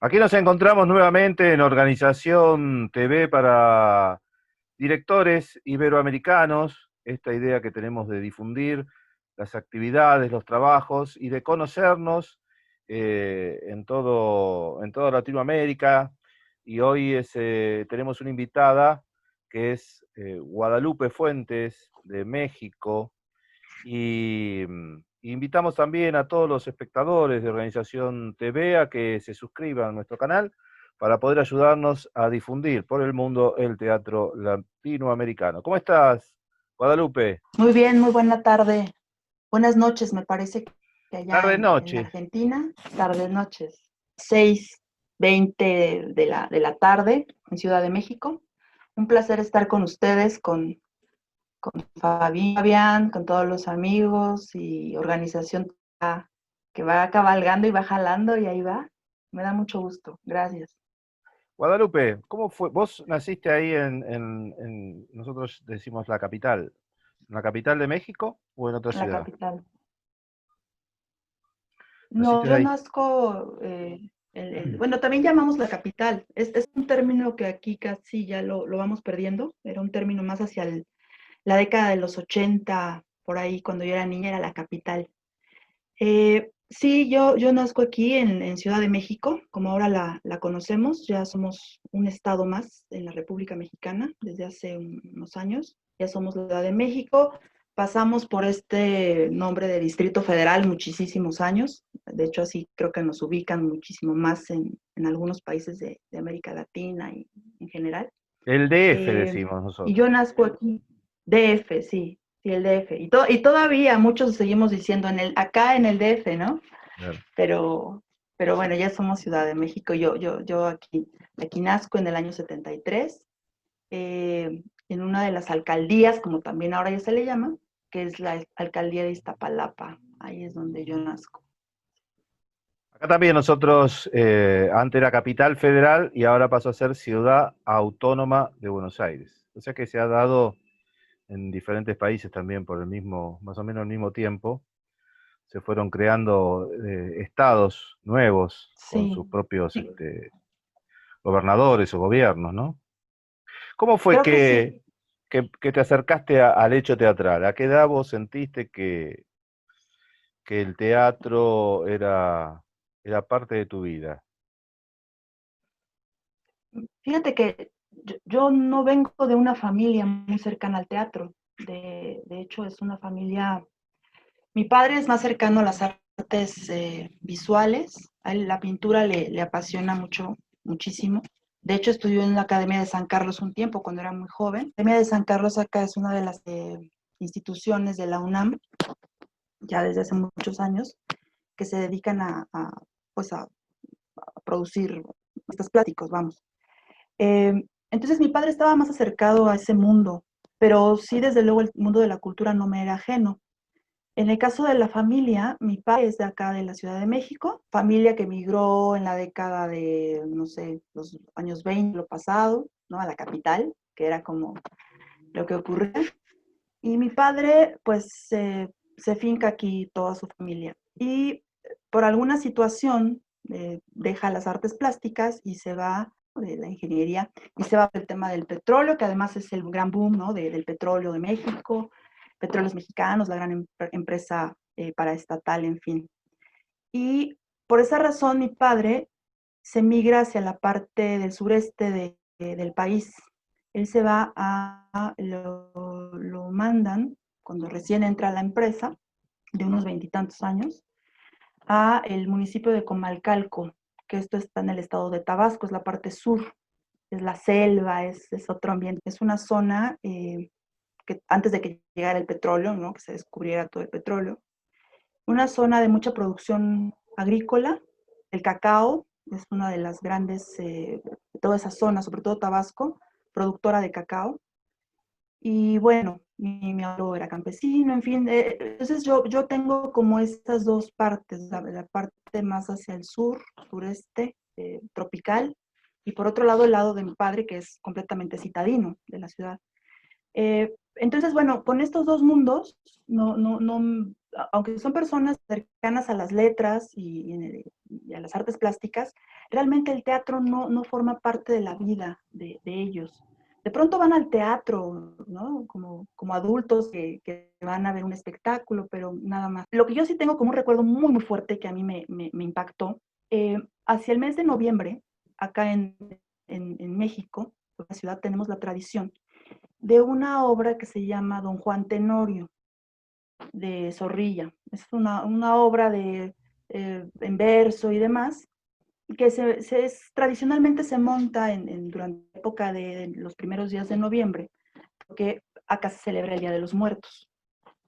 Aquí nos encontramos nuevamente en Organización TV para directores iberoamericanos, esta idea que tenemos de difundir las actividades, los trabajos y de conocernos en toda Latinoamérica. Y hoy tenemos una invitada que es Guadalupe Fuentes de México. Y invitamos también a todos los espectadores de Organización TV a que se suscriban a nuestro canal para poder ayudarnos a difundir por el mundo el teatro latinoamericano. ¿Cómo estás, Guadalupe? Muy bien, muy buena tarde. Buenas noches, me parece que allá en Tarde-noche. Argentina, tarde noches. 6:20 de la tarde en Ciudad de México. Un placer estar con ustedes, con Fabián, con todos los amigos y organización que va cabalgando y va jalando y ahí va. Me da mucho gusto. Gracias. Guadalupe, ¿cómo fue? ¿Vos naciste ahí nosotros decimos en la capital de México o en otra La ciudad? capital. No, ¿Naciste yo ahí? nazco, bueno, también llamamos la capital. Es un término que aquí casi ya lo vamos perdiendo. Era un término más hacia la década de los 80, por ahí, cuando yo era niña, era la capital. Sí, yo nazco aquí en Ciudad de México, como ahora la conocemos. Ya somos un estado más en la República Mexicana desde hace unos años. Ya somos la Ciudad de México. Pasamos por este nombre de Distrito Federal muchísimos años. De hecho, así creo que nos ubican muchísimo más en algunos países de América Latina y en general. El DF Eh, decimos y yo nosotros. nazco aquí, DF, sí, sí, el DF. Y todavía muchos seguimos diciendo acá en el DF, ¿no? Claro. Pero, pero bueno, ya somos Ciudad de México. Yo aquí nazco en el año 73, en una de las alcaldías, como también ahora ya se le llama, que es la alcaldía de Iztapalapa. Ahí es donde yo nazco. Acá también nosotros, antes era capital federal y ahora pasó a ser ciudad autónoma de Buenos Aires. O sea que se ha dado en diferentes países también por el mismo, más o menos el mismo tiempo. Se fueron creando estados nuevos con Sí, sus propios sí, gobernadores o gobiernos, ¿no? ¿Cómo fue creo que sí. que te acercaste al hecho teatral? ¿A qué edad vos sentiste que el teatro era parte de tu vida? Fíjate que yo no vengo de una familia muy cercana al teatro. De hecho, es una familia. Mi padre es más cercano a las artes visuales. A él la pintura le apasiona mucho, muchísimo. De hecho, estudió en la Academia de San Carlos un tiempo cuando era muy joven. La Academia de San Carlos acá es una de las instituciones de la UNAM, ya desde hace muchos años, que se dedican pues a producir estos plásticos, vamos. Eh, entonces mi padre estaba más acercado a ese mundo, pero sí, desde luego, el mundo de la cultura no me era ajeno. En el caso de la familia, mi padre es de acá de la Ciudad de México, familia que migró en la década de, no sé, los años 20, lo pasado, ¿no? A la capital, que era como lo que ocurría. Y mi padre, pues, se finca aquí toda su familia. Y por alguna situación deja las artes plásticas y se va de la ingeniería y se va al tema del petróleo, que además es el gran boom, ¿no? Del petróleo de México, petróleos mexicanos, la gran empresa paraestatal, en fin. Y por esa razón mi padre se migra hacia la parte del sureste del país. Él se va lo mandan cuando recién entra a la empresa, de unos veintitantos años, a el municipio de Comalcalco, que esto está en el estado de Tabasco, es la parte sur, es la selva, es otro ambiente, es una zona que antes de que llegara el petróleo, ¿no? Que se descubriera todo el petróleo, una zona de mucha producción agrícola. El cacao es una de las grandes, de toda esa zona, sobre todo Tabasco, productora de cacao. Y bueno, mi abuelo era campesino, en fin. Entonces yo tengo como estas dos partes, la parte más hacia el sur, sureste, tropical, y por otro lado el lado de mi padre, que es completamente citadino de la ciudad. Entonces, bueno, con estos dos mundos, aunque son personas cercanas a las letras y a las artes plásticas, realmente el teatro no forma parte de la vida de ellos. De pronto van al teatro, ¿no? Como adultos que van a ver un espectáculo, pero nada más. Lo que yo sí tengo como un recuerdo muy, muy fuerte que a mí me impactó, hacia el mes de noviembre, acá en México, en la ciudad tenemos la tradición de una obra que se llama Don Juan Tenorio, de Zorrilla. Es una obra en verso y demás, que tradicionalmente se monta durante la época de los primeros días de noviembre, porque acá se celebra el Día de los Muertos.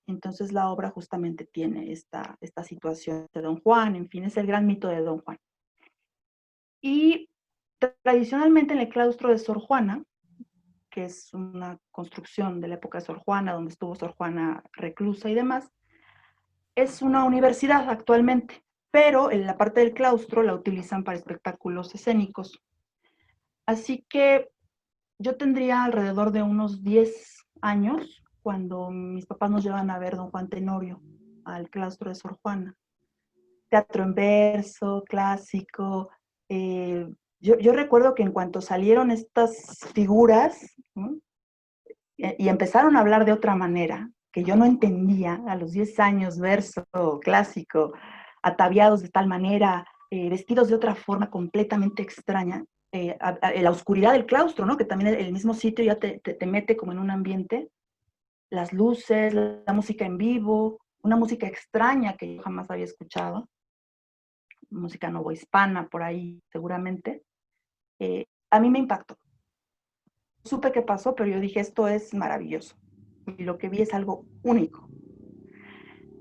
Entonces la obra justamente tiene esta situación de Don Juan, en fin, es el gran mito de Don Juan. Y tradicionalmente en el claustro de Sor Juana, que es una construcción de la época de Sor Juana, donde estuvo Sor Juana reclusa y demás, es una universidad actualmente, pero en la parte del claustro la utilizan para espectáculos escénicos. Así que yo tendría alrededor de unos 10 años cuando mis papás nos llevan a ver Don Juan Tenorio al claustro de Sor Juana. Teatro en verso, clásico. Yo recuerdo que en cuanto salieron estas figuras, ¿no? Y empezaron a hablar de otra manera, que yo no entendía a los 10 años, verso clásico, ataviados de tal manera, vestidos de otra forma completamente extraña, la oscuridad del claustro, ¿no? Que también el mismo sitio ya te mete como en un ambiente, las luces, la música en vivo, una música extraña que yo jamás había escuchado, música novohispana por ahí seguramente, a mí me impactó. Supe qué pasó, pero yo dije, esto es maravilloso. Y lo que vi es algo único.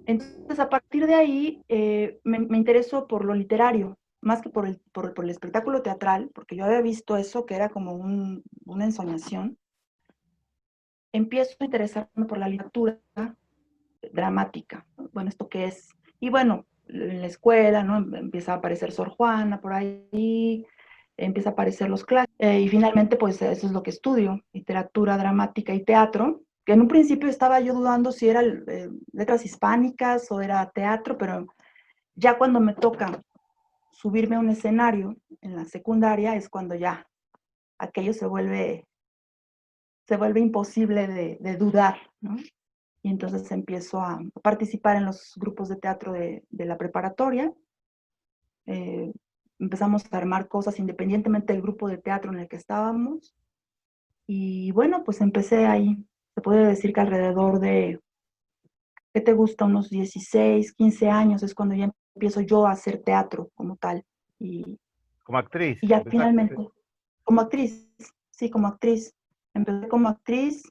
Entonces, a partir de ahí, me interesó por lo literario, más que por el espectáculo teatral, porque yo había visto eso, que era como una ensoñación. Empiezo a interesarme por la literatura dramática. Bueno, ¿esto qué es? Y bueno, en la escuela, ¿no? Empieza a aparecer Sor Juana por ahí, empieza a aparecer los clásicos, y finalmente, pues eso es lo que estudio, literatura dramática y teatro, que en un principio estaba yo dudando si era letras hispánicas o era teatro, pero ya cuando me toca subirme a un escenario en la secundaria es cuando ya aquello se vuelve imposible de dudar, ¿no? Y entonces empiezo a participar en los grupos de teatro de la preparatoria. Eh, Empezamos a armar cosas independientemente del grupo de teatro en el que estábamos. Y bueno, pues empecé ahí, se puede decir que alrededor de, ¿qué te gusta? Unos 16, 15 años es cuando ya empiezo yo a hacer teatro como tal. Y, Como actriz, y ya empezaste. finalmente, como actriz, sí, como actriz. Empecé como actriz.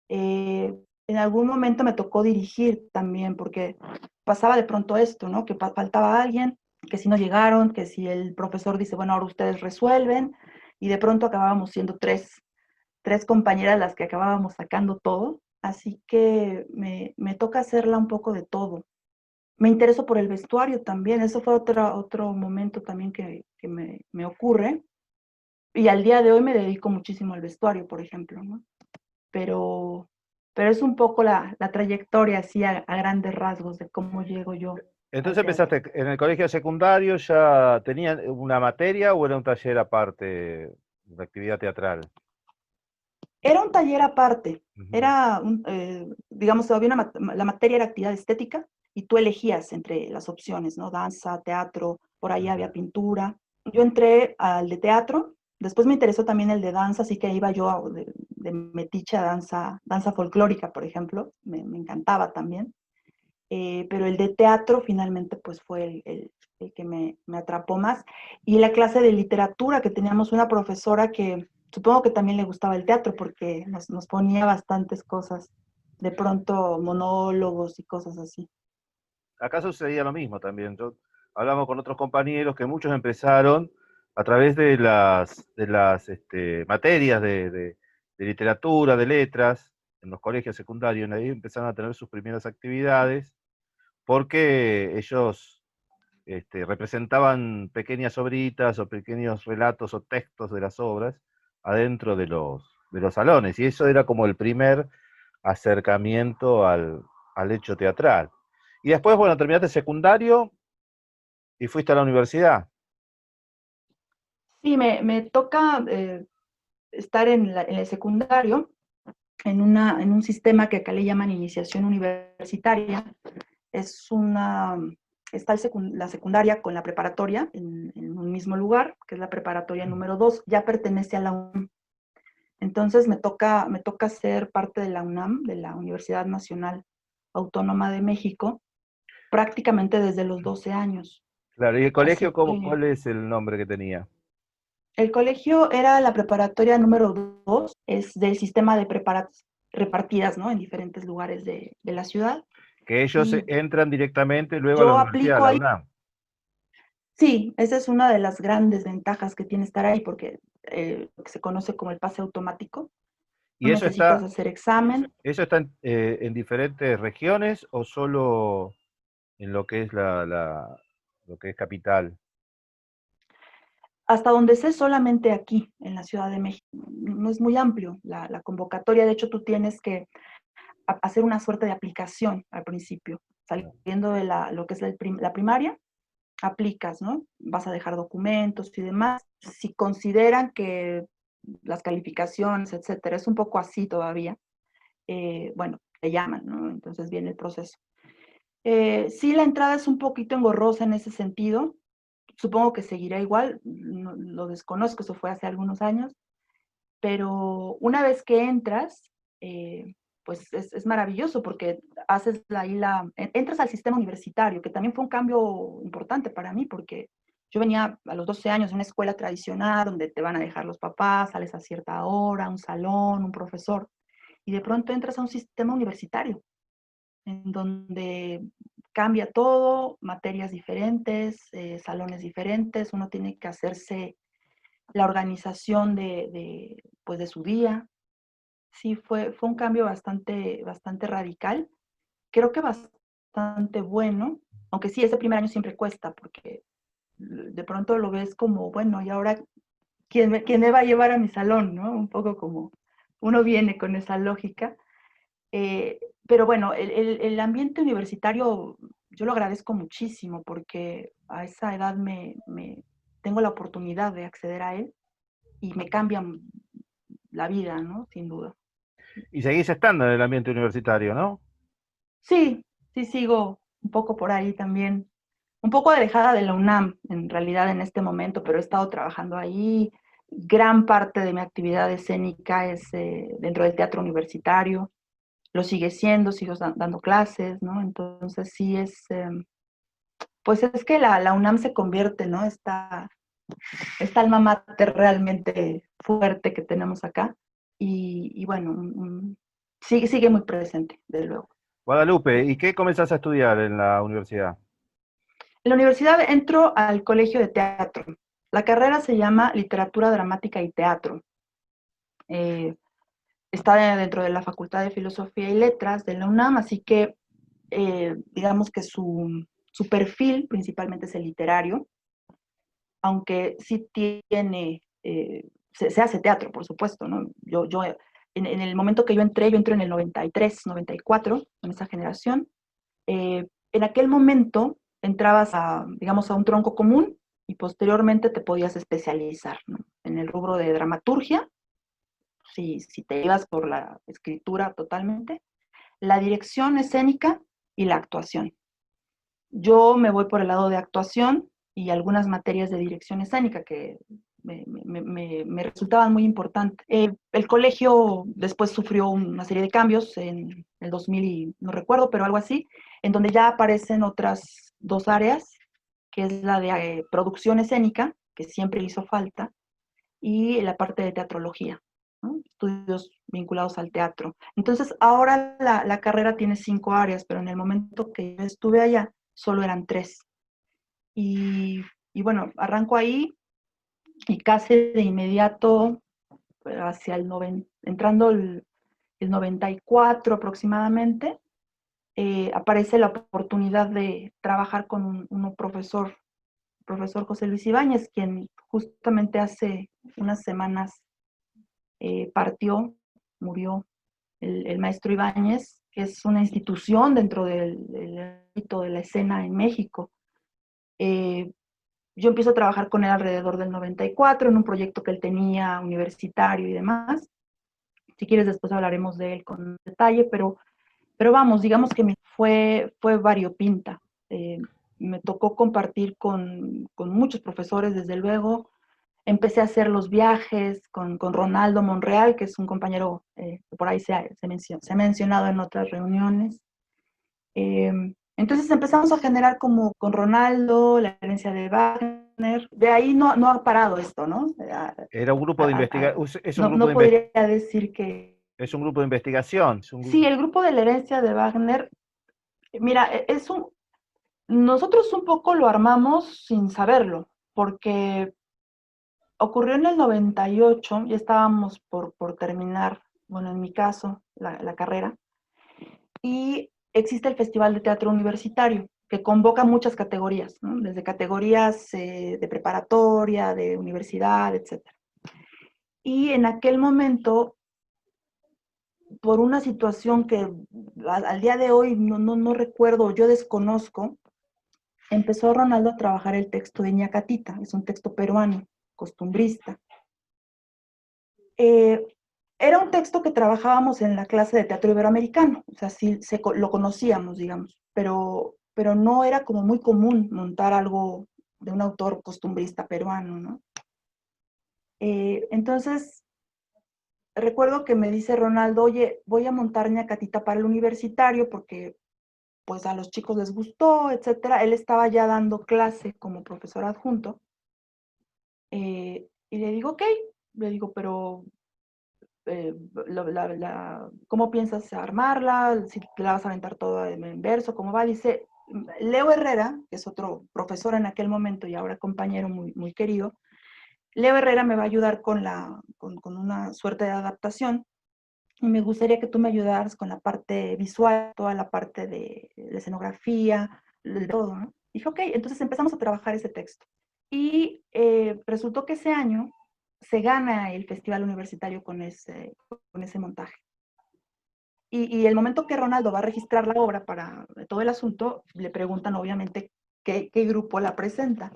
En algún momento me tocó dirigir también, porque pasaba de pronto esto, ¿no? Que faltaba alguien, que si no llegaron, que si el profesor dice, bueno, ahora ustedes resuelven, y de pronto acabábamos siendo tres compañeras las que acabábamos sacando todo, así que me toca hacerla un poco de todo. Me intereso por el vestuario también, eso fue otro momento también que me ocurre, y al día de hoy me dedico muchísimo al vestuario, por ejemplo, ¿no? Pero, pero es un poco la trayectoria así a grandes rasgos de cómo llego yo al Entonces teatro. empezaste en el colegio secundario, ¿ya tenían una materia o era un taller aparte de actividad teatral? Era un taller aparte, Ujú. digamos, había la materia era actividad estética y tú elegías entre las opciones, ¿no? Danza, teatro, por ahí había Ujú. pintura. Yo entré al de teatro, después me interesó también el de danza, así que iba yo de metiche a danza folclórica, por ejemplo, me encantaba también. Pero el de teatro finalmente pues fue el que me atrapó más. Y la clase de literatura, que teníamos una profesora que supongo que también le gustaba el teatro porque nos ponía bastantes cosas, de pronto monólogos y cosas así. Acá sucedía lo mismo también. Yo hablamos con otros compañeros que muchos empezaron a través de las materias de literatura, de letras, en los colegios secundarios, ahí empezaron a tener sus primeras actividades, porque ellos representaban pequeñas obritas o pequeños relatos o textos de las obras adentro de los salones. Y eso era como el primer acercamiento al hecho teatral. Y después, bueno, terminaste secundario y fuiste a la universidad. Sí, me toca estar en el secundario, en un sistema que acá le llaman iniciación universitaria. Es una, está la secundaria con la preparatoria en un mismo lugar, que es la preparatoria número 2, ya pertenece a la UNAM. Entonces me toca ser parte de la UNAM, de la Universidad Nacional Autónoma de México, prácticamente desde los 12 años. Claro, ¿y el colegio Así cómo, que cuál es el nombre que tenía? el colegio era la preparatoria número 2, es del sistema de repartidas, ¿no? En diferentes lugares de la ciudad. Que ellos Y entran directamente luego a la yo universidad, a aplico la ahí. UNAM. Sí, esa es una de las grandes ventajas que tiene estar ahí, porque se conoce como el pase automático. ¿Y No necesitas hacer examen. eso está en diferentes regiones o solo en lo que es lo que es capital? Hasta donde sé, solamente aquí, en la Ciudad de México. No es muy amplio la convocatoria. De hecho, tú tienes que hacer una suerte de aplicación al principio. Saliendo de lo que es la primaria, aplicas, ¿no? Vas a dejar documentos y demás. Si consideran que las calificaciones, etcétera, es un poco así todavía, bueno, te llaman, ¿no? Entonces viene el proceso. Sí, la entrada es un poquito engorrosa en ese sentido. Supongo que seguirá igual, no, lo desconozco, eso fue hace algunos años, pero una vez que entras, pues es maravilloso porque haces entras al sistema universitario, que también fue un cambio importante para mí, porque yo venía a los 12 años de una escuela tradicional donde te van a dejar los papás, sales a cierta hora, un salón, un profesor, y de pronto entras a un sistema universitario en donde cambia todo, materias diferentes, salones diferentes, uno tiene que hacerse la organización pues de su día. Sí, fue un cambio bastante radical, creo que bastante bueno, aunque sí, ese primer año siempre cuesta, porque de pronto lo ves como, bueno, y ahora, ¿quién me va a llevar a mi salón? ¿No? Un poco como uno viene con esa lógica. Pero bueno, el ambiente universitario yo lo agradezco muchísimo porque a esa edad tengo la oportunidad de acceder a él y me cambian la vida, ¿no? Sin duda. Y seguís estando en el ambiente universitario, ¿no? Sí, sí sigo un poco por ahí también, un poco alejada de la UNAM en realidad en este momento, pero he estado trabajando ahí. Gran parte de mi actividad escénica es dentro del teatro universitario, lo sigue siendo, sigo dando clases, ¿no? Entonces sí pues es que la UNAM se convierte, ¿no? Esta alma mater realmente fuerte que tenemos acá y bueno, sigue muy presente, desde luego. Guadalupe, ¿y qué comenzás a estudiar en la universidad? En la universidad entro al colegio de teatro. La carrera se llama Literatura Dramática y Teatro. Eh, Está dentro de la Facultad de Filosofía y Letras de la UNAM, así que digamos que su perfil principalmente es el literario, aunque sí tiene, se hace teatro, por supuesto, ¿no? En el momento que yo entro en el 93, 94, en esa generación. En aquel momento entrabas digamos, a un tronco común y posteriormente te podías especializar, ¿no? En el rubro de dramaturgia, si te ibas por la escritura totalmente, la dirección escénica y la actuación. Yo me voy por el lado de actuación y algunas materias de dirección escénica que me resultaban muy importantes. El colegio después sufrió una serie de cambios en el 2000, y no recuerdo, pero algo así, en donde ya aparecen otras dos áreas, que es la de producción escénica, que siempre hizo falta, y la parte de teatrología, ¿no? Estudios vinculados al teatro. Entonces, ahora la carrera tiene 5 áreas, pero en el momento que yo estuve allá, solo eran 3. Y, y bueno, arranco ahí y casi de inmediato, hacia entrando el 94 aproximadamente, aparece la oportunidad de trabajar con un profesor José Luis Ibáñez, quien justamente hace unas semanas partió, murió el maestro Ibáñez, que es una institución dentro del ámbito de la escena en México. Yo empiezo a trabajar con él alrededor del 94 en un proyecto que él tenía universitario y demás. Si quieres después hablaremos de él con detalle, pero vamos, digamos que fue variopinta. Me tocó compartir con muchos profesores, desde luego. Empecé a hacer los viajes con Ronaldo Monreal, que es un compañero que por ahí se ha mencionado en otras reuniones. Eh, entonces empezamos a generar como con Ronaldo, la herencia de Wagner. De ahí no ha parado esto, ¿no? Era un grupo de investigación, No podría decir que... es un grupo de investigación. Sí, el grupo de la herencia de Wagner, mira, nosotros un poco lo armamos sin saberlo, porque ocurrió en el 98, ya estábamos por terminar, bueno, en mi caso, la carrera, y existe el Festival de Teatro Universitario, que convoca muchas categorías, ¿no? Desde categorías de preparatoria, de universidad, etc. Y en aquel momento, por una situación que al día de hoy no recuerdo, yo desconozco, empezó Ronaldo a trabajar el texto de Ñacatita, es un texto peruano, costumbrista. Era un texto que trabajábamos en la clase de teatro iberoamericano, o sea, sí lo conocíamos, digamos, pero no era como muy común montar algo de un autor costumbrista peruano, ¿no? Entonces, recuerdo que me dice Ronaldo, oye, voy a montar Ñacatita para el universitario porque pues a los chicos les gustó, etcétera. Él estaba ya dando clase como profesor adjunto. Y le digo, ok, le digo, pero ¿cómo piensas armarla? Si te la vas a aventar toda en verso, ¿cómo va? Dice, Leo Herrera, que es otro profesor en aquel momento y ahora compañero muy, muy querido, Leo Herrera me va a ayudar con una suerte de adaptación y me gustaría que tú me ayudaras con la parte visual, toda la parte de la escenografía, de todo, ¿no? Dije, ok, entonces empezamos a trabajar ese texto. Y resultó que ese año se gana el festival universitario con ese montaje. Y el momento que Ronaldo va a registrar la obra para todo el asunto, le preguntan obviamente qué grupo la presenta.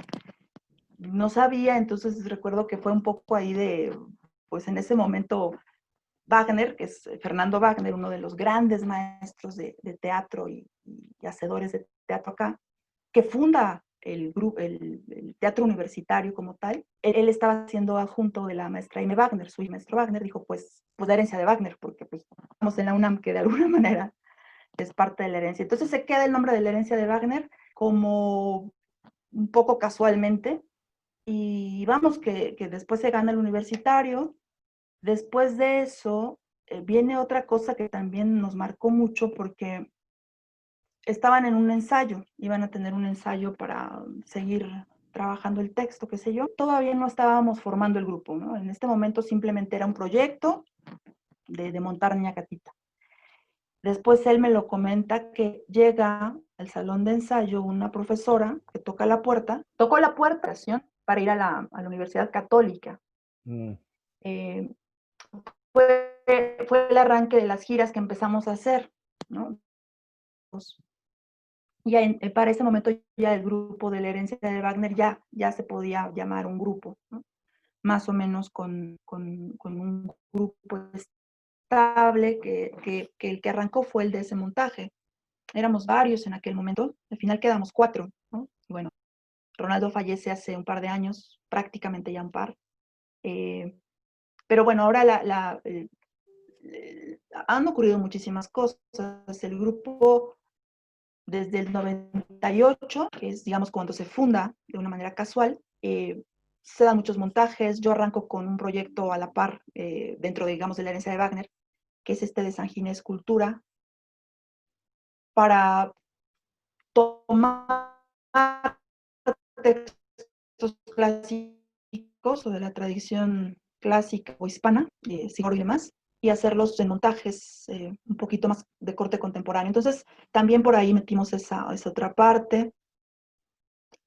No sabía, entonces recuerdo que fue un poco ahí pues en ese momento Wagner, que es Fernando Wagner, uno de los grandes maestros de teatro y hacedores de teatro acá, que funda el teatro universitario como tal. Él estaba siendo adjunto de la maestra Aime Wagner, su maestro Wagner, dijo, pues la herencia de Wagner, porque pues estamos en la UNAM, que de alguna manera es parte de la herencia. Entonces se queda el nombre de la herencia de Wagner como un poco casualmente, y vamos, que después se gana el universitario. Después de eso, viene otra cosa que también nos marcó mucho porque estaban en un ensayo, iban a tener un ensayo para seguir trabajando el texto, qué sé yo. Todavía no estábamos formando el grupo, ¿no? En este momento simplemente era un proyecto de montar Ñacatita. Después él me lo comenta que llega al salón de ensayo una profesora que toca la puerta, tocó la puerta para ir a la Universidad Católica. Eh, fue el arranque de las giras que empezamos a hacer, ¿no? Ya para ese momento ya el grupo de la herencia de Wagner ya se podía llamar un grupo, ¿no? Más o menos con un grupo estable que el que arrancó fue el de ese montaje. Éramos varios en aquel momento, al final quedamos 4, ¿no? Y bueno, Ronaldo fallece hace un par de años, prácticamente ya un par. Pero bueno, ahora han ocurrido muchísimas cosas. El grupo desde el 98, que es, digamos, cuando se funda de una manera casual, se dan muchos montajes. Yo arranco con un proyecto a la par dentro, digamos, de la herencia de Wagner, que es este de San Ginés Cultura, para tomar textos clásicos o de la tradición clásica o hispana, Sigoro y demás, y hacerlos en montajes un poquito más de corte contemporáneo. Entonces, también por ahí metimos esa otra parte.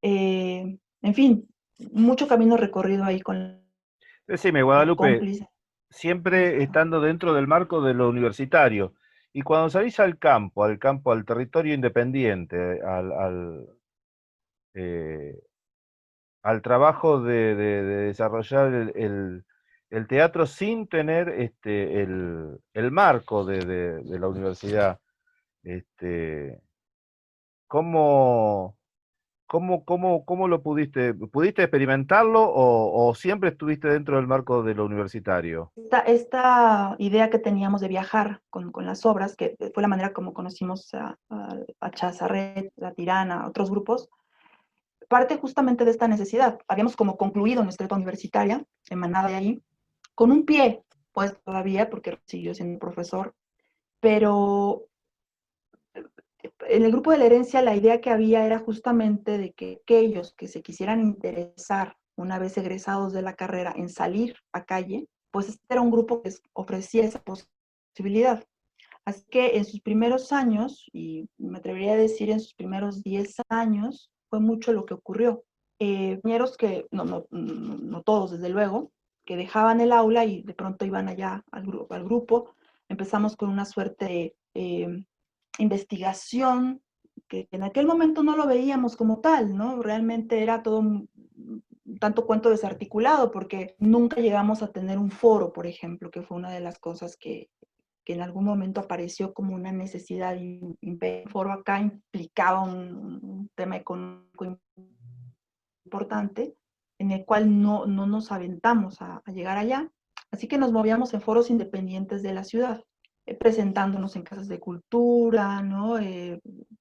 En fin, mucho camino recorrido ahí con Decime, el Guadalupe, cómplice. siempre estando dentro del marco de lo universitario. Y cuando salís al territorio independiente, eh, al trabajo de desarrollar el teatro sin tener el marco de la universidad, este, ¿cómo, cómo lo pudiste experimentarlo o siempre estuviste dentro del marco de lo universitario? Esta idea que teníamos de viajar con las obras, que fue la manera como conocimos a Chazarret, La Tirana, a otros grupos, parte justamente de esta necesidad. Habíamos como concluido nuestra etapa universitaria, emanada de ahí, con un pie, pues todavía, porque siguió siendo profesor, pero en el grupo de la herencia la idea que había era justamente de que aquellos que se quisieran interesar una vez egresados de la carrera en salir a calle, pues este era un grupo que ofrecía esa posibilidad. Así que en sus primeros años, y me atrevería a decir en sus primeros 10 años, fue mucho lo que ocurrió. Compañeros que, no todos desde luego, que dejaban el aula y de pronto iban allá al grupo. Empezamos con una suerte de investigación que en aquel momento no lo veíamos como tal, ¿no? Realmente era todo un tanto cuanto desarticulado porque nunca llegamos a tener un foro, por ejemplo, que fue una de las cosas que en algún momento apareció como una necesidad. Un foro acá implicaba un tema económico importante en el cual no nos aventamos a llegar allá. Así que nos movíamos en foros independientes de la ciudad, presentándonos en casas de cultura, ¿no?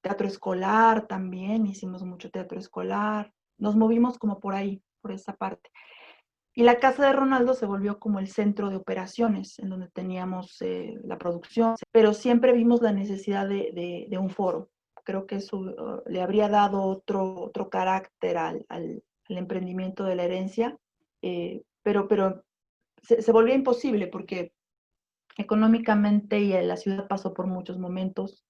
Teatro escolar también, hicimos mucho teatro escolar, nos movimos como por ahí, por esa parte. Y la casa de Ronaldo se volvió como el centro de operaciones, en donde teníamos la producción, pero siempre vimos la necesidad de un foro. Creo que eso le habría dado otro carácter al emprendimiento de la herencia, pero se volvió imposible porque económicamente y la ciudad pasó por muchos momentos.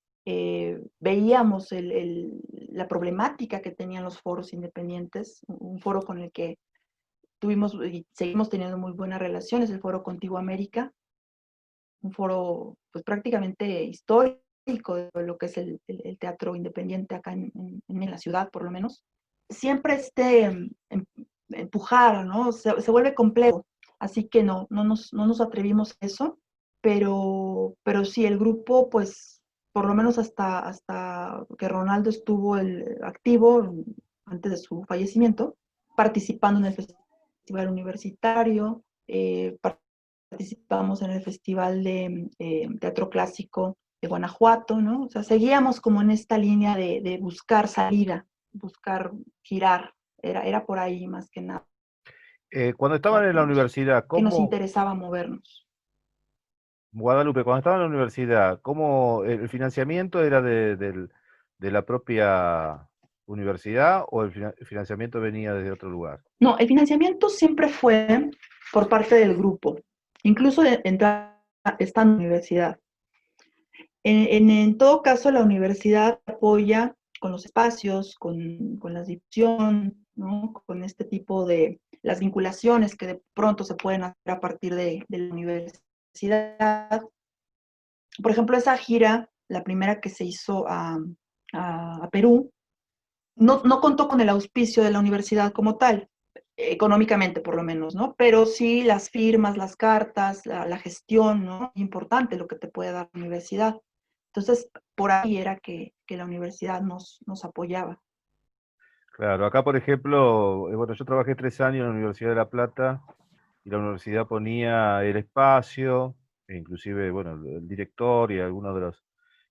Veíamos la problemática que tenían los foros independientes, un foro con el que tuvimos y seguimos teniendo muy buenas relaciones, el Foro Contigo América, un foro pues prácticamente histórico de lo que es el teatro independiente acá en la ciudad, por lo menos. Siempre empujar, ¿no? Se vuelve complejo, así que no nos atrevimos a eso, pero sí, el grupo, pues, por lo menos hasta que Ronaldo estuvo activo, antes de su fallecimiento, participando en el festival universitario, participamos en el Festival de Teatro Clásico de Guanajuato, ¿no? O sea, seguíamos como en esta línea de buscar salida, buscar girar, era por ahí más que nada, Cuando estaban en la universidad, que nos ¿cómo, interesaba movernos. Guadalupe, cuando estaban en la universidad, cómo el financiamiento era de la propia universidad o el financiamiento venía desde otro lugar? No, el financiamiento siempre fue por parte del grupo, incluso de entrar esta universidad. En todo caso, la universidad apoya con los espacios, con la difusión, ¿no? Con este tipo de las vinculaciones que de pronto se pueden hacer a partir de la universidad. Por ejemplo, esa gira, la primera que se hizo a Perú, no contó con el auspicio de la universidad como tal, económicamente por lo menos, ¿no? Pero sí las firmas, las cartas, la gestión, ¿no? Importante lo que te puede dar la universidad. Entonces, por ahí era que la universidad nos apoyaba. Claro, acá por ejemplo, bueno, yo trabajé 3 años en la Universidad de La Plata y la universidad ponía el espacio, e inclusive, bueno, el director y algunos de los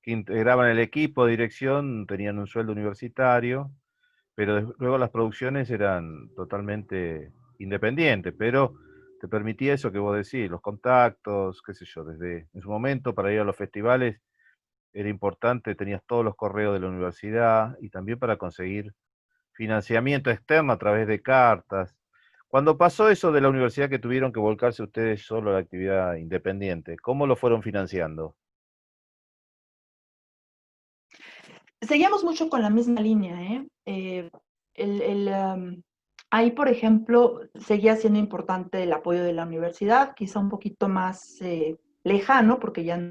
que integraban el equipo de dirección tenían un sueldo universitario, pero luego las producciones eran totalmente independientes, pero te permitía eso que vos decís, los contactos, qué sé yo, desde en su momento para ir a los festivales era importante, tenías todos los correos de la universidad y también para conseguir financiamiento externo a través de cartas. Cuando pasó eso de la universidad que tuvieron que volcarse ustedes solo a la actividad independiente, ¿cómo lo fueron financiando? Seguíamos mucho con la misma línea, ¿eh? El Ahí, por ejemplo, seguía siendo importante el apoyo de la universidad, quizá un poquito más lejano, porque ya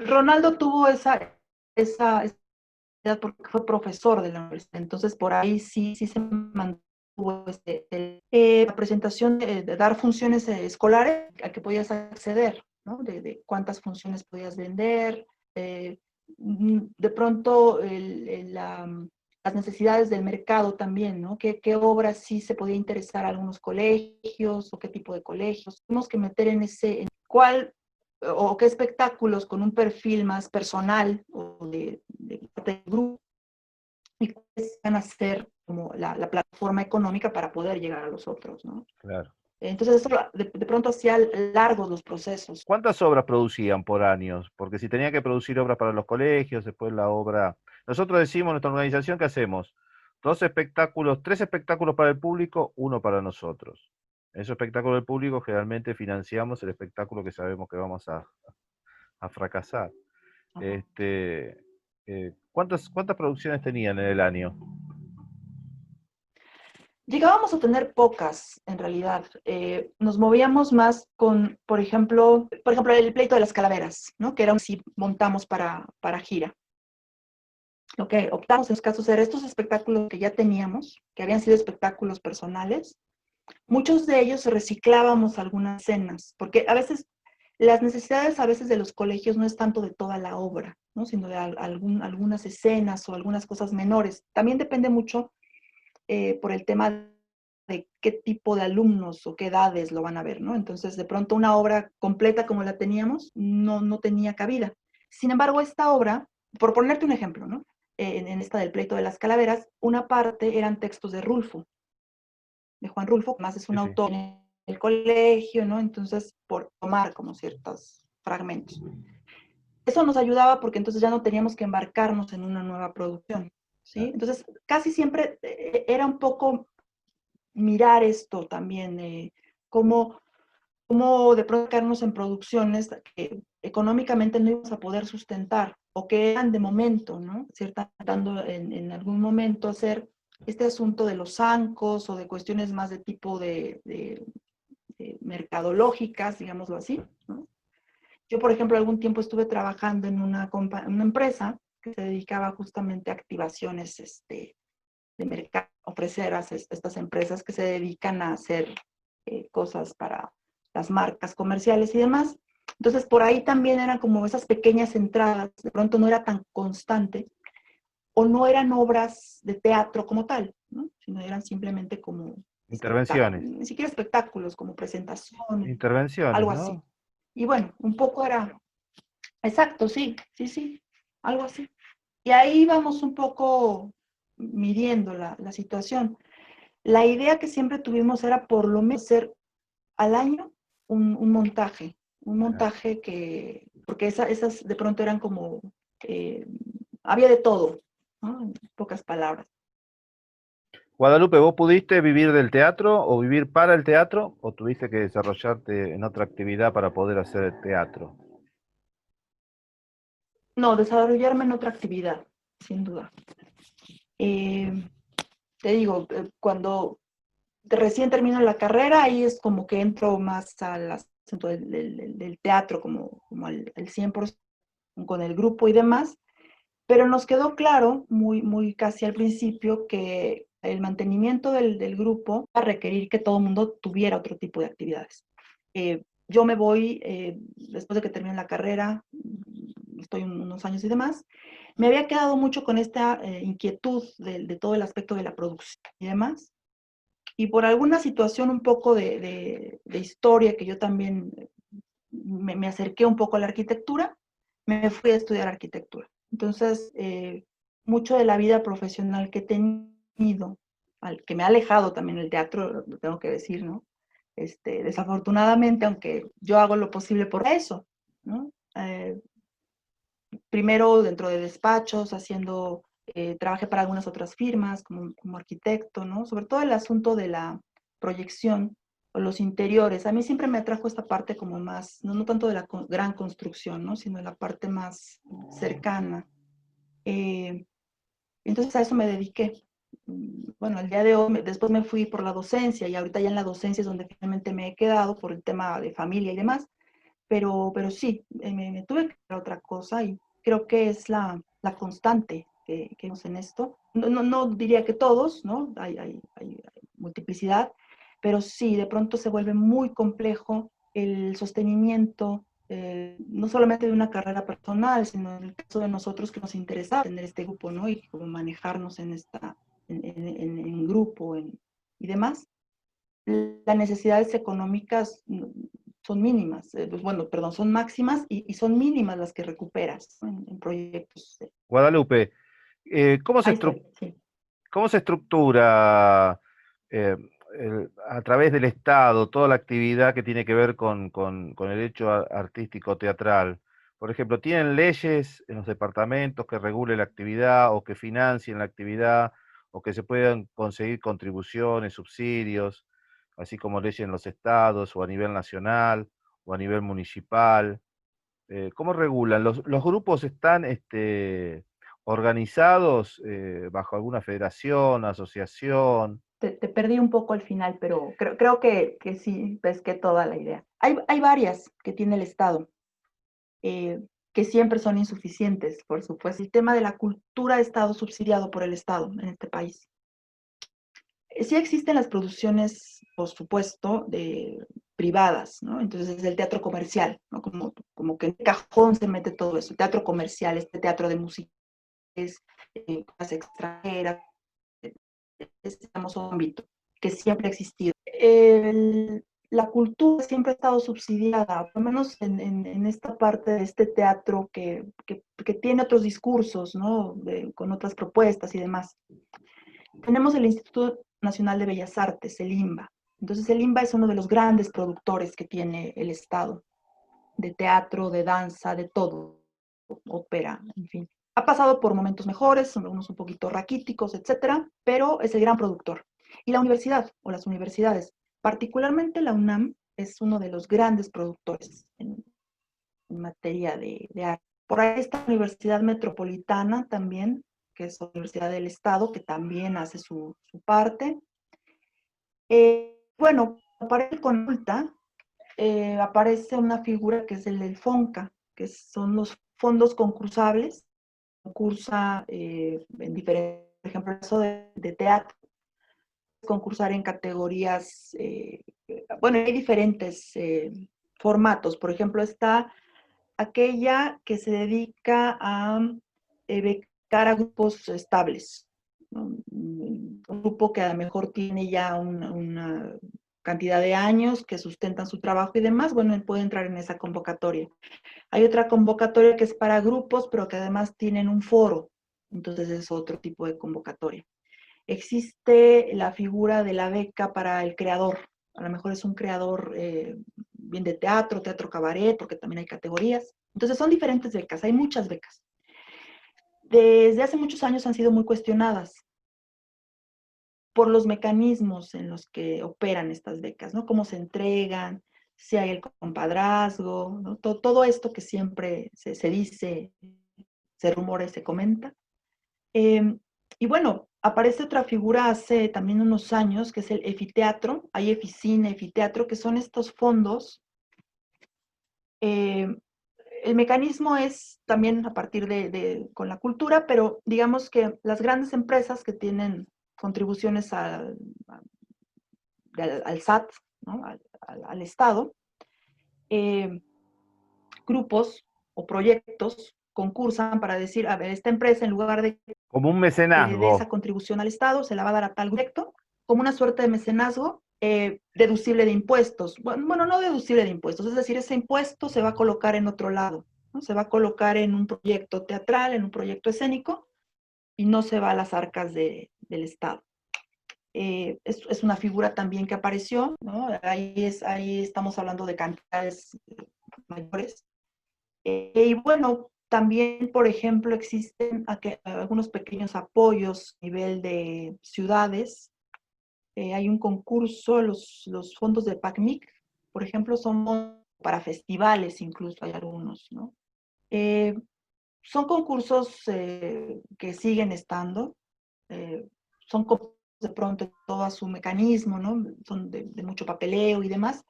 Ronaldo tuvo esa porque fue profesor de la universidad, entonces por ahí sí se mantuvo la presentación de dar funciones escolares a que podías acceder, ¿no? De cuántas funciones podías vender, eh, de pronto las necesidades del mercado también, ¿no? ¿Qué obras sí se podía interesar a algunos colegios o qué tipo de colegios? Tenemos que meter en cuál o qué espectáculos con un perfil más personal o de grupo y cuáles van a ser como la plataforma económica para poder llegar a los otros, ¿no? Claro. Entonces eso de pronto hacía largos los procesos. ¿Cuántas obras producían por año? Porque si tenía que producir obras para los colegios, después la obra... Nosotros decimos en nuestra organización que hacemos tres espectáculos para el público, uno para nosotros. En esos espectáculos del público generalmente financiamos el espectáculo que sabemos que vamos a fracasar. Ajá. ¿Cuántas producciones tenían en el año? Llegábamos a tener pocas, en realidad. Nos movíamos más con, por ejemplo, el pleito de las calaveras, ¿no? Que era un sí montamos para gira. Lo que optamos en los casos era estos espectáculos que ya teníamos, que habían sido espectáculos personales. Muchos de ellos reciclábamos algunas escenas, porque a veces las necesidades a veces de los colegios no es tanto de toda la obra, ¿no? Sino de algunas escenas o algunas cosas menores. También depende mucho por el tema de qué tipo de alumnos o qué edades lo van a ver, ¿no? Entonces, de pronto una obra completa como la teníamos no tenía cabida. Sin embargo, esta obra, por ponerte un ejemplo, ¿no? En esta del pleito de las calaveras, una parte eran textos de Rulfo, de Juan Rulfo, más es un Sí, sí. autor en el colegio, ¿no? Entonces, por tomar como ciertos fragmentos. Eso nos ayudaba porque entonces ya no teníamos que embarcarnos en una nueva producción, ¿sí? Claro. Entonces, casi siempre era un poco mirar esto también, cómo, cómo de pronto quedarnos en producciones que económicamente no íbamos a poder sustentar o que eran de momento, ¿no? Cierta, dando en algún momento hacer este asunto de los zancos o de cuestiones más de tipo de mercadológicas, digámoslo así, ¿no? Yo, por ejemplo, algún tiempo estuve trabajando en una empresa que se dedicaba justamente a activaciones de mercado, ofrecer a estas empresas que se dedican a hacer cosas para las marcas comerciales y demás. Entonces, por ahí también eran como esas pequeñas entradas, de pronto no era tan constante, o no eran obras de teatro como tal, ¿no? Sino eran simplemente como Intervenciones. ni siquiera espectáculos, como presentaciones, Intervenciones, algo así. ¿no? Y bueno, un poco era, exacto, sí, algo así. Y ahí vamos un poco midiendo la situación. La idea que siempre tuvimos era por lo menos hacer al año un Claro. montaje que, porque esas de pronto eran como, eh, había de todo, ¿no? En pocas palabras. Guadalupe, ¿vos pudiste vivir del teatro o vivir para el teatro o tuviste que desarrollarte en otra actividad para poder hacer el teatro? No, desarrollarme en otra actividad, sin duda. Eh, Te digo, cuando recién termino la carrera, ahí es como que entro más al asunto del teatro, como al 100% con el grupo y demás, pero nos quedó claro, muy casi al principio, que el mantenimiento del grupo va a requerir que todo el mundo tuviera otro tipo de actividades. Yo me voy, después de que termine la carrera, estoy unos años y demás, me había quedado mucho con esta inquietud de todo el aspecto de la producción y demás, y por alguna situación un poco de historia que yo también me acerqué un poco a la arquitectura, me fui a estudiar arquitectura. Entonces, mucho de la vida profesional que he tenido, que me ha alejado también el teatro, lo tengo que decir, ¿no? Desafortunadamente, aunque yo hago lo posible por eso, ¿no? Primero dentro de despachos, trabajé para algunas otras firmas como arquitecto, ¿no? Sobre todo el asunto de la proyección o los interiores. A mí siempre me atrajo esta parte como más, no tanto de la gran construcción, ¿no? Sino de la parte más cercana. Entonces a eso me dediqué. bueno, el día de hoy, después me fui por la docencia y ahorita ya en la docencia es donde finalmente me he quedado por el tema de familia y demás, pero sí, me tuve que hacer otra cosa y creo que es la constante que vemos en esto. No diría que todos, ¿no? Hay multiplicidad, pero sí, de pronto se vuelve muy complejo el sostenimiento, no solamente de una carrera personal, sino en el caso de nosotros que nos interesa tener este grupo, ¿no? Y cómo manejarnos en en grupo y demás. Las necesidades económicas son mínimas, pues bueno, perdón, son máximas y son mínimas las que recuperas, ¿no? En proyectos. Guadalupe, ¿cómo se Ahí estoy, sí. cómo se estructura a través del Estado toda la actividad que tiene que ver con el hecho artístico teatral? Por ejemplo, ¿tienen leyes en los departamentos que regulen la actividad o que financien la actividad o que se puedan conseguir contribuciones, subsidios, así como leyes en los estados o a nivel nacional o a nivel municipal? ¿Cómo regulan? ¿Los grupos están organizados bajo alguna federación, asociación? Te perdí un poco al final, pero creo que sí pesqué toda la idea. Hay varias que tiene el Estado, eh, que siempre son insuficientes, por supuesto. El tema de la cultura ha estado subsidiado por el Estado en este país. Sí existen las producciones, por supuesto, privadas, ¿no? Entonces es el teatro comercial, ¿no? Como que en cajón se mete todo eso, el teatro comercial, este teatro de músicas extranjeras, ese famoso ámbito que siempre ha existido. La cultura siempre ha estado subsidiada, por lo menos en esta parte de este teatro que tiene otros discursos, ¿no? Con otras propuestas y demás. Tenemos el Instituto Nacional de Bellas Artes, el INBA. Entonces el INBA es uno de los grandes productores que tiene el Estado, de teatro, de danza, de todo, ópera, en fin. Ha pasado por momentos mejores, unos un poquito raquíticos, etcétera, pero es el gran productor. Y la universidad, o las universidades, particularmente la UNAM, es uno de los grandes productores en materia de arte. Por ahí está la Universidad Metropolitana también, que es la Universidad del Estado, que también hace su parte. Bueno, para el consulta aparece una figura que es el del FONCA, que son los fondos concursables, concursa en diferentes, por ejemplo, el caso de teatro, concursar en categorías, bueno, hay diferentes formatos, por ejemplo, está aquella que se dedica a becar a grupos estables, ¿no? Un grupo que a lo mejor tiene ya una cantidad de años que sustentan su trabajo y demás, bueno, puede entrar en esa convocatoria. Hay otra convocatoria que es para grupos, pero que además tienen un foro, entonces es otro tipo de convocatoria. Existe la figura de la beca para el creador, a lo mejor es un creador bien de teatro, teatro cabaret, porque también hay categorías. Entonces son diferentes becas, hay muchas becas. Desde hace muchos años han sido muy cuestionadas por los mecanismos en los que operan estas becas, ¿no? Cómo se entregan, si hay el compadrazgo, ¿no? Todo esto que siempre se dice, se rumora y se comenta. Y bueno, aparece otra figura hace también unos años, que es el Efiteatro. Hay Eficine, Efiteatro, que son estos fondos. Eh, el mecanismo es también a partir con la cultura, pero digamos que las grandes empresas que tienen contribuciones al SAT, ¿no? Al Estado, eh, grupos o proyectos concursan para decir, a ver, esta empresa en lugar Como un de esa mecenazgo. contribución al Estado se la va a dar a tal proyecto, como una suerte de mecenazgo deducible de impuestos. Bueno, no deducible de impuestos, es decir, ese impuesto se va a colocar en otro lado, ¿no? Se va a colocar en un proyecto teatral, en un proyecto escénico, y no se va a las arcas del Estado. Es una figura también que apareció, ¿no? Ahí estamos hablando de cantidades mayores. Y bueno, también, por ejemplo, existen algunos pequeños apoyos a nivel de ciudades. Hay un concurso, los fondos de PACMIC, por ejemplo, son para festivales, incluso hay algunos, ¿no? Son concursos que siguen estando. son de pronto todo a su mecanismo, ¿no? Son de mucho papeleo y demás,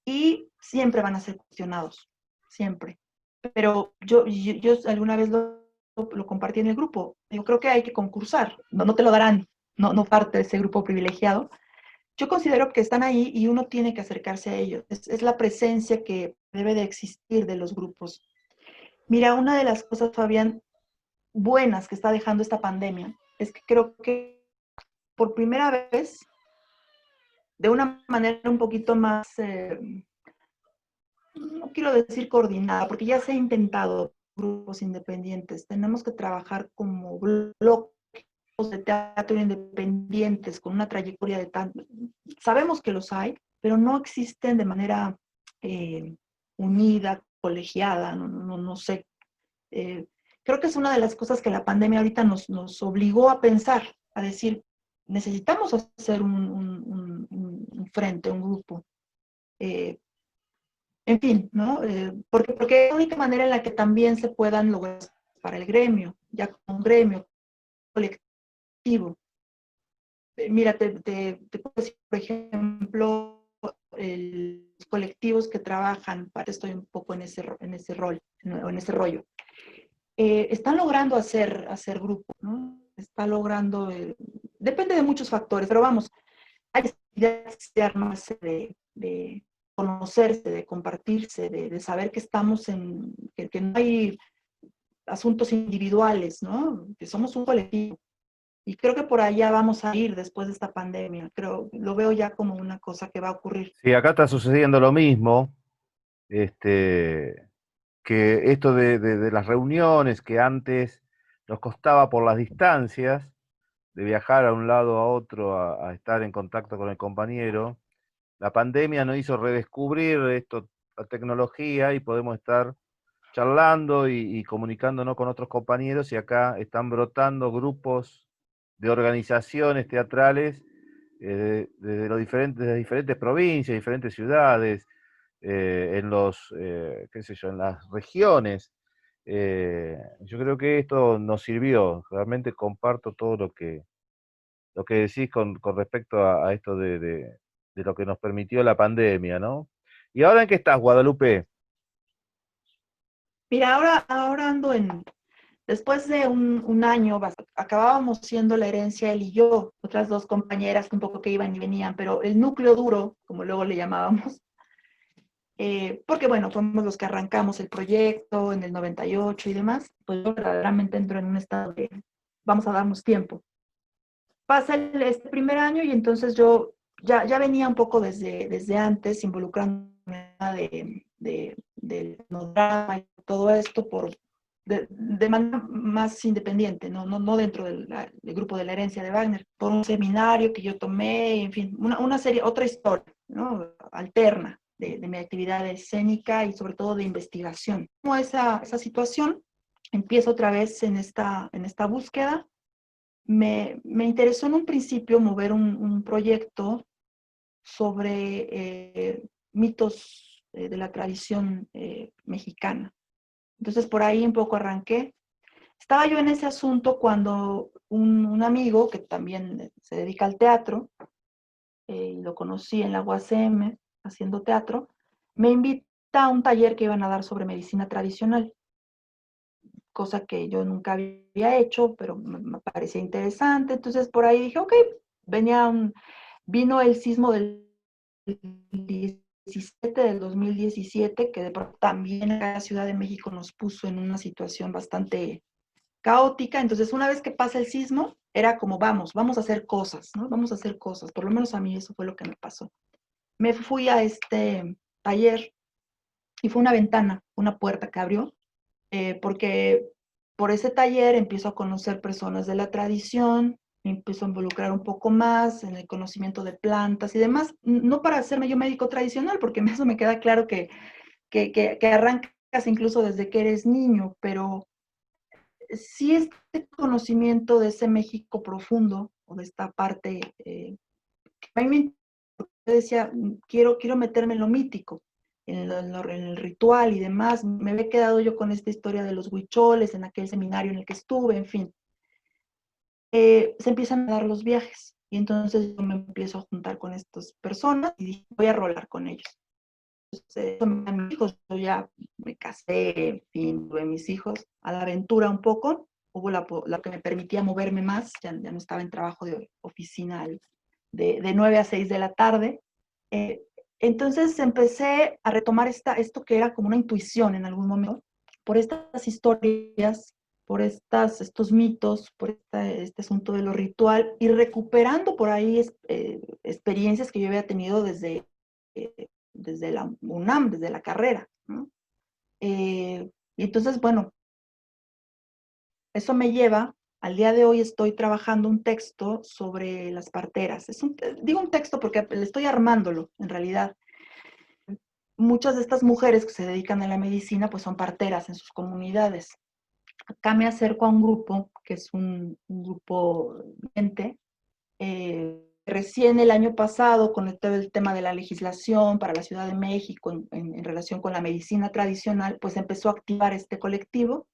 y siempre van a ser cuestionados, siempre. Pero yo alguna vez lo compartí en el grupo, yo creo que hay que concursar, no te lo darán, no parte de ese grupo privilegiado. Yo considero que están ahí y uno tiene que acercarse a ellos. Es la presencia que debe de existir de los grupos. Mira, una de las cosas, Fabián, buenas que está dejando esta pandemia es que creo que por primera vez, de una manera un poquito más, no quiero decir coordinada, porque ya se ha intentado grupos independientes. Tenemos que trabajar como bloques de teatro independientes con una trayectoria de tanto. Sabemos que los hay, pero no existen de manera eh, unida, colegiada, no sé. Eh, Creo que es una de las cosas que la pandemia ahorita nos obligó a pensar, a decir, necesitamos hacer un frente, un grupo. Eh, en fin, ¿no? Porque es la única manera en la que también se puedan lograr para el gremio, ya como un gremio colectivo. Mira, te puedo decir, por ejemplo, los colectivos que trabajan, estoy un poco en ese rol, en ese rollo, están logrando hacer grupo, ¿no? Está logrando, depende de muchos factores, pero vamos, hay de armarse, de conocerse, de compartirse, de saber que estamos que no hay asuntos individuales, ¿no? Que somos un colectivo. Y creo que por allá vamos a ir después de esta pandemia. Lo veo ya como una cosa que va a ocurrir. Sí, acá está sucediendo lo mismo, este, que esto de las reuniones que antes nos costaba por las distancias, de viajar a un lado a otro a estar en contacto con el compañero, la pandemia nos hizo redescubrir esto, la tecnología, y podemos estar charlando y comunicándonos con otros compañeros, y acá están brotando grupos de organizaciones teatrales desde de diferentes provincias, diferentes ciudades, en qué sé yo, en las regiones. Yo creo que esto nos sirvió. Realmente comparto todo lo que decís con respecto a esto de lo que nos permitió la pandemia, ¿no? ¿Y ahora en qué estás, Guadalupe? Mira, ahora ando después de un año, acabábamos siendo la herencia él y yo, otras dos compañeras un poco que iban y venían, pero el núcleo duro, como luego le llamábamos, porque bueno, fuimos los que arrancamos el proyecto en el 98 y demás, pues yo verdaderamente entro en un estado de vamos a darnos tiempo. Pasa este primer año y entonces yo ya venía un poco desde antes involucrándome del drama y todo esto de manera más independiente, no dentro del grupo de la herencia de Wagner, por un seminario que yo tomé, en fin, una serie, otra historia, ¿no? Alterna de mi actividad escénica y sobre todo de investigación. Como esa situación, empiezo otra vez en esta búsqueda. Me interesó en un principio mover un proyecto sobre mitos de la tradición mexicana. Entonces por ahí un poco arranqué. Estaba yo en ese asunto cuando un amigo que también se dedica al teatro, y lo conocí en la UACM haciendo teatro, me invita a un taller que iban a dar sobre medicina tradicional, cosa que yo nunca había hecho, pero me parecía interesante. Entonces por ahí dije, ok, vino el sismo del 17 del 2017, que de pronto también en la Ciudad de México nos puso en una situación bastante caótica. Entonces, una vez que pasa el sismo, era como vamos a hacer cosas, ¿no? Vamos a hacer cosas. Por lo menos a mí eso fue lo que me pasó. Me fui a este taller y fue una ventana, una puerta que abrió, porque por ese taller empiezo a conocer personas de la tradición, me empiezo a involucrar un poco más en el conocimiento de plantas y demás, no para hacerme yo médico tradicional, porque eso me queda claro que arrancas incluso desde que eres niño, pero sí este conocimiento de ese México profundo, o de esta parte, a mí me decía, quiero meterme en lo mítico, en el ritual y demás. Me había quedado yo con esta historia de los huicholes en aquel seminario en el que estuve, en fin. se empiezan a dar los viajes. Y entonces yo me empiezo a juntar con estas personas y dije, voy a rolar con ellos. Entonces, a mis hijos, yo ya me casé, en fin, tuve mis hijos, a la aventura un poco. Hubo la que me permitía moverme más, ya no estaba en trabajo de oficina de 9 a 6 de la tarde. Eh, entonces empecé a retomar esto que era como una intuición en algún momento, por estas historias, por estos mitos, por este asunto de lo ritual, y recuperando por ahí experiencias que yo había tenido desde la UNAM, desde la carrera, ¿no? Y entonces, bueno, eso me lleva, al día de hoy estoy trabajando un texto sobre las parteras. Digo un texto porque le estoy armándolo, en realidad. Muchas de estas mujeres que se dedican a la medicina, pues son parteras en sus comunidades. Acá me acerco a un grupo, que es un grupo vigente. Recién el año pasado, con todo el tema de la legislación para la Ciudad de México en relación con la medicina tradicional, pues empezó a activar este colectivo.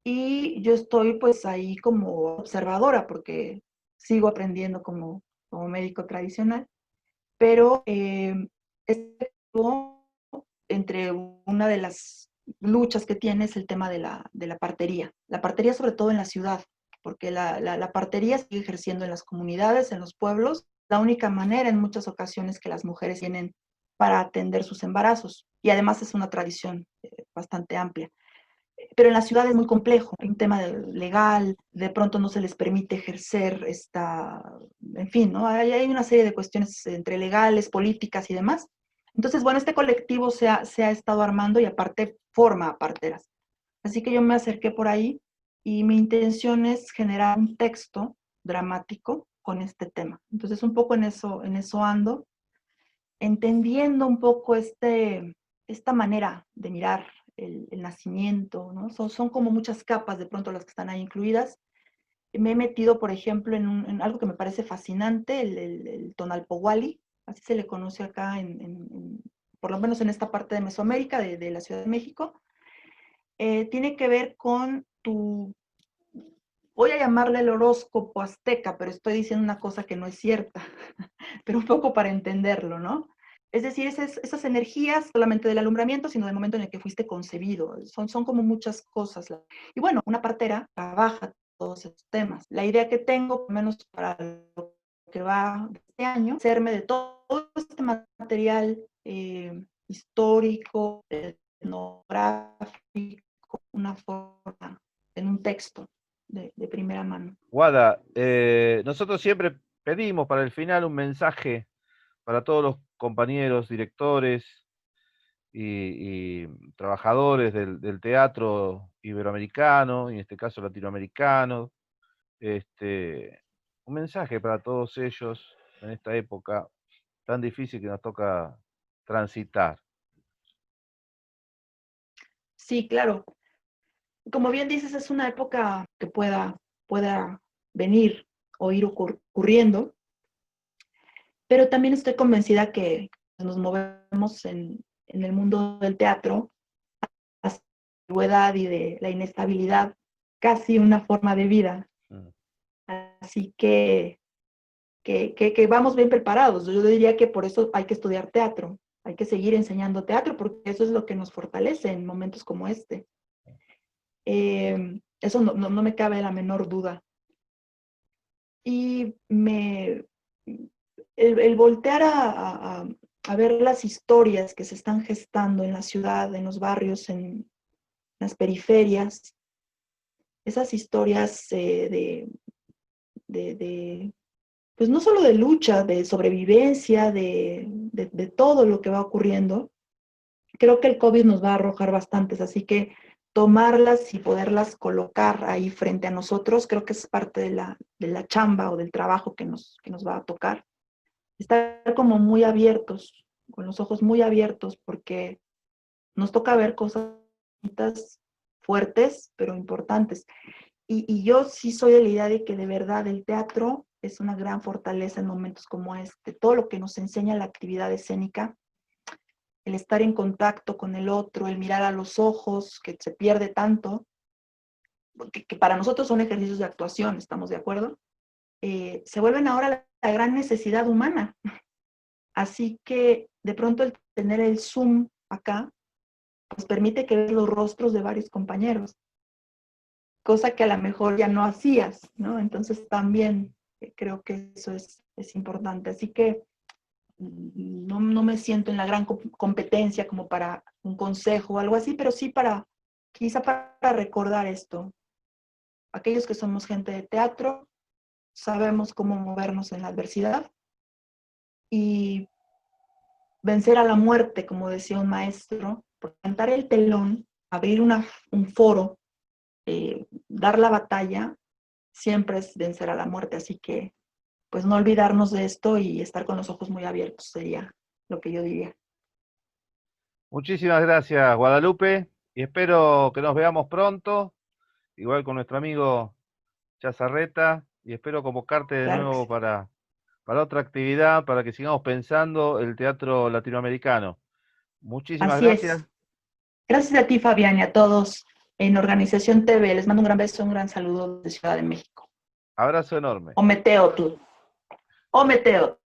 Y yo estoy pues ahí como observadora, porque sigo aprendiendo como médico tradicional. Pero entre una de las luchas que tiene es el tema de la partería. La partería sobre todo en la ciudad, porque la partería sigue ejerciendo en las comunidades, en los pueblos, la única manera en muchas ocasiones que las mujeres tienen para atender sus embarazos. Y además es una tradición bastante amplia. Pero en la ciudad es muy complejo, hay un tema legal, de pronto no se les permite ejercer en fin, ¿no? Hay una serie de cuestiones entre legales, políticas y demás. Entonces, bueno, este colectivo se ha estado armando y aparte forma a parteras. Así que yo me acerqué por ahí y mi intención es generar un texto dramático con este tema. Entonces, un poco en eso ando, entendiendo un poco esta manera de mirar el nacimiento, ¿no? Son como muchas capas de pronto las que están ahí incluidas. Me he metido, por ejemplo, en algo que me parece fascinante, el Tonalpohualli, así se le conoce acá, por lo menos en esta parte de Mesoamérica, de la Ciudad de México. Tiene que ver con voy a llamarle el horóscopo azteca, pero estoy diciendo una cosa que no es cierta, pero un poco para entenderlo, ¿no? Es decir, esas energías solamente del alumbramiento, sino del momento en el que fuiste concebido. Son como muchas cosas. Y bueno, una partera trabaja todos esos temas. La idea que tengo, por lo menos para lo que va de este año, es hacerme de todo este material histórico, etnográfico, una forma, en un texto de primera mano. Guada, nosotros siempre pedimos para el final un mensaje para todos los compañeros, directores y trabajadores del teatro iberoamericano, y en este caso latinoamericano. Un mensaje para todos ellos en esta época tan difícil que nos toca transitar. Sí, claro. Como bien dices, es una época que pueda venir o ir ocurriendo, pero también estoy convencida que nos movemos en el mundo del teatro, la antigüedad y de la inestabilidad, casi una forma de vida. Mm. Así que vamos bien preparados. Yo diría que por eso hay que estudiar teatro, hay que seguir enseñando teatro, porque eso es lo que nos fortalece en momentos como este. Eso no me cabe la menor duda. Y el voltear a ver las historias que se están gestando en la ciudad, en los barrios, en las periferias, esas historias pues no solo de lucha, de sobrevivencia, de todo lo que va ocurriendo, creo que el COVID nos va a arrojar bastantes, así que tomarlas y poderlas colocar ahí frente a nosotros, creo que es parte de la chamba o del trabajo que nos va a tocar. Estar como muy abiertos, con los ojos muy abiertos, porque nos toca ver cosas fuertes, pero importantes. Y yo sí soy de la idea de que de verdad el teatro es una gran fortaleza en momentos como este. Todo lo que nos enseña la actividad escénica, el estar en contacto con el otro, el mirar a los ojos, que se pierde tanto, que para nosotros son ejercicios de actuación, ¿estamos de acuerdo? Se vuelven ahora la gran necesidad humana. Así que de pronto el tener el Zoom acá, pues permite que veas los rostros de varios compañeros, cosa que a lo mejor ya no hacías, ¿no? Entonces también creo que eso es importante. Así que no me siento en la gran competencia como para un consejo o algo así, pero sí quizá para recordar esto. Aquellos que somos gente de teatro, sabemos cómo movernos en la adversidad y vencer a la muerte, como decía un maestro, por levantar el telón, abrir un foro, dar la batalla, siempre es vencer a la muerte. Así que, pues no olvidarnos de esto y estar con los ojos muy abiertos sería lo que yo diría. Muchísimas gracias, Guadalupe, y espero que nos veamos pronto, igual con nuestro amigo Chazarreta, y espero convocarte de Claro que nuevo sí. para otra actividad, para que sigamos pensando el teatro latinoamericano. Muchísimas Así gracias. es. Gracias a ti, Fabián, y a todos en Organización TV. Les mando un gran beso, un gran saludo de Ciudad de México. Abrazo enorme. O Meteo, tú. O Meteo.